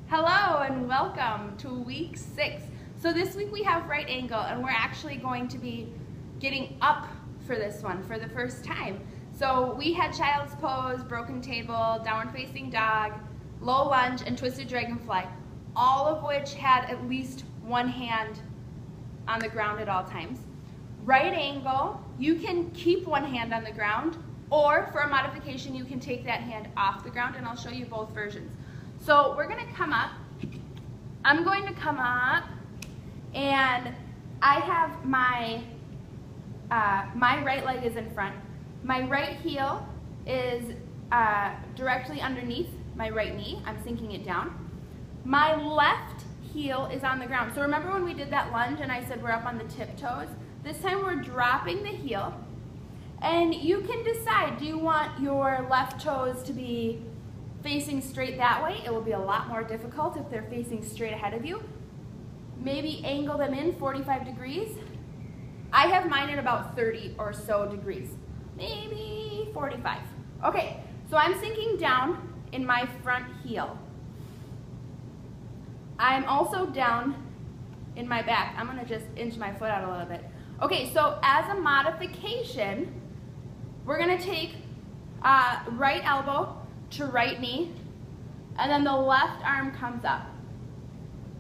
Hello and welcome to week 6. So this week we have right angle and we're actually going to be getting up for this one for the first time. So we had child's pose, broken table, downward facing dog, low lunge, and twisted dragonfly, all of which had at least one hand on the ground at all times. Right angle, you can keep one hand on the ground, or for a modification you can take that hand off the ground, and I'll show you both versions. So we're going to come up. I'm going to come up, and I have my right leg is in front. My right heel is directly underneath my right knee. I'm sinking it down. My left heel is on the ground. So remember when we did that lunge and I said we're up on the tiptoes? This time we're dropping the heel. And you can decide, do you want your left toes to be facing straight that way? It will be a lot more difficult if they're facing straight ahead of you. Maybe angle them in 45 degrees. I have mine at about 30 or so degrees, maybe 45. Okay, so I'm sinking down in my front heel. I'm also down in my back. I'm gonna just inch my foot out a little bit. Okay, so as a modification, we're gonna take right elbow to right knee, and then the left arm comes up.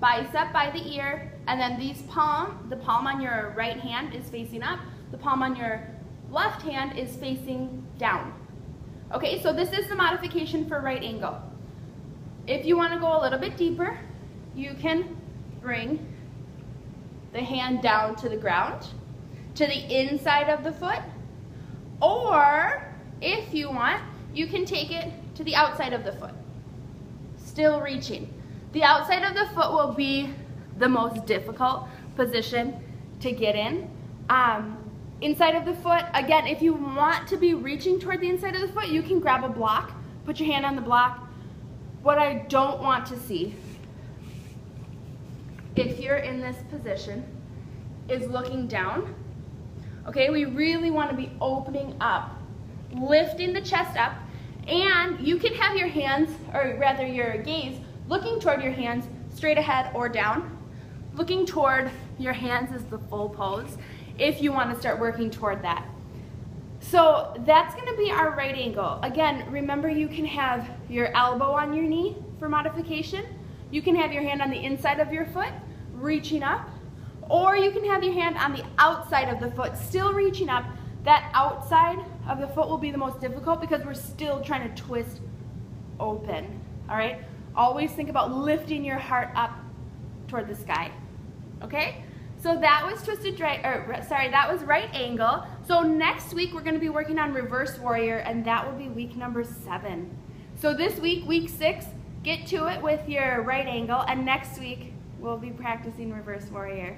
Bicep by the ear, and then the palm on your right hand is facing up, the palm on your left hand is facing down. Okay, so this is the modification for right angle. If you want to go a little bit deeper, you can bring the hand down to the ground, to the inside of the foot, or if you want, you can take it to the outside of the foot, still reaching. The outside of the foot will be the most difficult position to get in. Inside of the foot, again, if you want to be reaching toward the inside of the foot, you can grab a block, put your hand on the block. What I don't want to see, if you're in this position, is looking down. Okay, we really want to be opening up, lifting the chest up, and you can have your hands, or rather your gaze, looking toward your hands straight ahead or down. Looking toward your hands is the full pose if you want to start working toward that. So that's going to be our right angle. Again, remember you can have your elbow on your knee for modification. You can have your hand on the inside of your foot, reaching up, or you can have your hand on the outside of the foot, still reaching up. That outside of the foot will be the most difficult because we're still trying to twist open, all right? Always think about lifting your heart up toward the sky, okay? So that was that was right angle. So next week we're gonna be working on reverse warrior, and that will be week number 7. So this week, week 6, get to it with your right angle, and next week we'll be practicing reverse warrior.